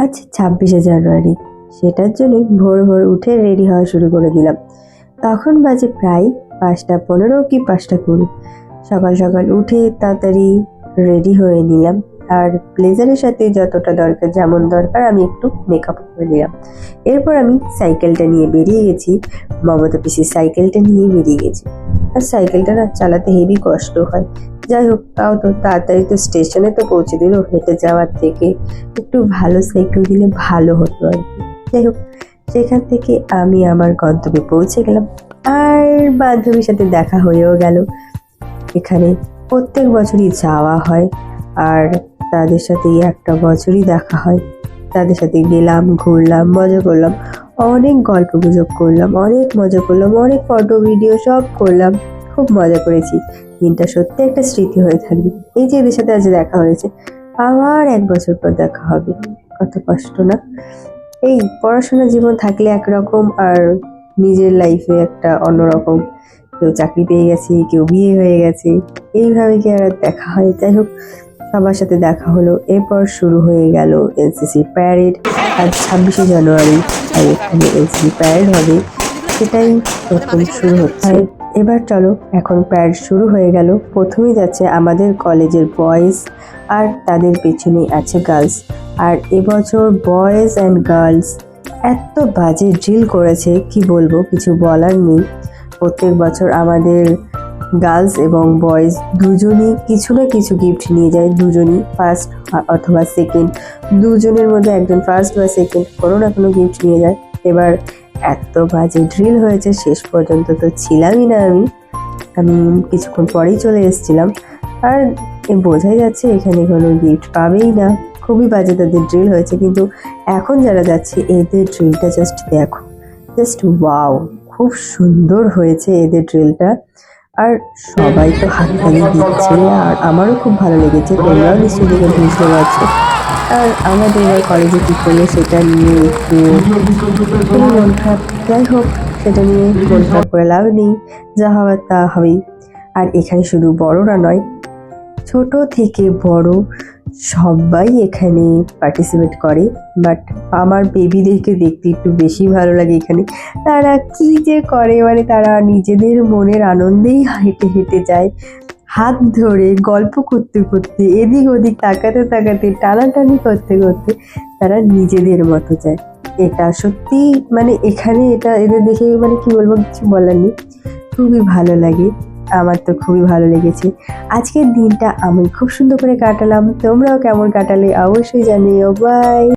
আজ 26শে জানুয়ারি। সেটার জন্যই ভোর ভোর উঠে রেডি হওয়া শুরু করে দিলাম। তখন বাজে প্রায় 5টা 15 কি 5টা 20। সকাল সকাল উঠে তাড়াতাড়ি রেডি হয়ে নিলাম। আর ব্লেজারের সাথে যতটা দরকার, যেমন দরকার আমি একটু মেকআপ করে নিলাম। এরপর আমি সাইকেলটা নিয়ে বেরিয়ে গেছি। মমতা পিসির সাইকেলটা নিয়ে বেরিয়ে গেছি। আর সাইকেলটা না চালাতে হেবি কষ্ট হয়। যাই হোক, তাও তো তাড়াতাড়ি তো স্টেশনে তো পৌঁছে দিল। হেঁটে যাওয়ার থেকে একটু ভালো সাইকেল দিলে ভালো হতো আর কি। যাই হোক, সেখান থেকে আমি আমার গন্তব্যে পৌঁছে গেলাম। আর বান্ধবীর সাথে দেখা হয়েও গেল। এখানে প্রত্যেক বছরই যাওয়া হয়, আর তাদের সাথে একটা বছরই দেখা হয়। তাদের সাথে গেলাম, ঘুরলাম, মজা করলাম, অনেক গল্প গুজব করলাম, অনেক মজা করলাম, অনেক ফটো ভিডিও সব করলাম। খুব মজা করেছি। দিনটা সত্যি একটা স্মৃতি হয়ে থাকবে। এই যে এদের সাথে আজ দেখা হয়েছে, আবার 1 বছর পর দেখা হবে। কত কষ্ট না? এই পড়াশোনা জীবন থাকলে একরকম, আর নিজের লাইফে একটা অন্যরকম। কেউ চাকরি পেয়ে গেছে, কেউ বিয়ে হয়ে গেছে, এইভাবে কি আর দেখা হয়? যাই হোক, সবার সাথে দেখা হলো। এরপর শুরু হয়ে গেল এনসিসি প্যারেড। আজ 26শে জানুয়ারি, আর এখানে এনসিসি প্যারেড হবে, সেটাই প্রথম শুরু হচ্ছে। এবার চলো, এখন প্যারেড শুরু হয়ে গেল। প্রথমেই যাচ্ছে আমাদের কলেজের বয়েজ, আর তাদের পেছনেই আছে গার্লস। আর এবছর বয়েজ অ্যান্ড গার্লস এত বাজে ড্রিল করেছে, কি বলবো, কিছু বলার নেই। প্রত্যেক বছর আমাদের গার্লস এবং বয়েজ দুজনই কিছু না কিছু গিফট নিয়ে যায়। দুজনই ফার্স্ট অথবা সেকেন্ড, দুজনের মধ্যে একজন ফার্স্ট বা সেকেন্ড কোনো না কোনো গিফট নিয়ে যায়। এবার এত বাজে ড্রিল হয়েছে, শেষ পর্যন্ত তো ছিলামই না আমি। আমি কিছুক্ষণ পরেই চলে এসেছিলাম। আর বোঝাই যাচ্ছে এখানে কোনো গিফট পাবেই না। খুবই বাজে তাদের ড্রিল হয়েছে। কিন্তু এখন যারা যাচ্ছে, এদের ড্রিলটা জাস্ট দেখো, জাস্ট ওয়াও, খুব সুন্দর হয়েছে এদের ড্রিলটা। আর সবাই তো হাততালি দিচ্ছে, আর আমারও খুব ভালো লেগেছে। তোমরাও নিশ্চয়ই দেখে বুঝতে পারছো। আর আমাদের এবার কলেজে কী করলো সেটা নিয়ে একটু খুবই মন খারাপ। যাই হোক, সেটা নিয়ে মন খারাপ করে লাভ নেই, যা হওয়ার তা হবেই। আর এখানে শুধু বড়রা নয়, ছোট থেকে বড় সবাই এখানে পার্টিসিপেট করে। বাট আমার বেবিদেরকে দেখতে একটু বেশি ভালো লাগে এখানে। তারা কি যে করে, মানে তারা নিজেদের মনের আনন্দেই হেঁটে হেঁটে যায়, হাত ধরে গল্প করতে করতে, এদিক ওদিক তাকাতে তাকাতে, টানাটানি করতে করতে তারা নিজেদের মতো যায়। এটা সত্যি, মানে এখানে এটা এদের দেখে মানে কি বলবো, কিছু বলার নেই। খুবই ভালো লাগে, আমার তো খুবই ভালো লেগেছে। আজকের দিনটা আমি খুব সুন্দর করে কাটালাম। তোমরাও কেমন কাটালে অবশ্যই জানিও। বাই।